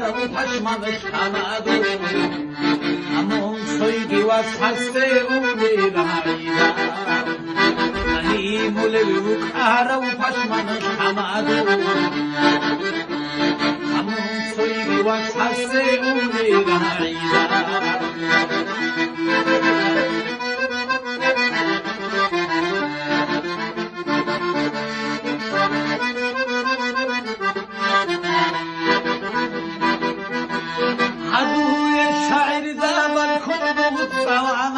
و پشمانش خمد همون سویگی و از هسته او بیرهیدم انی موله و کاره و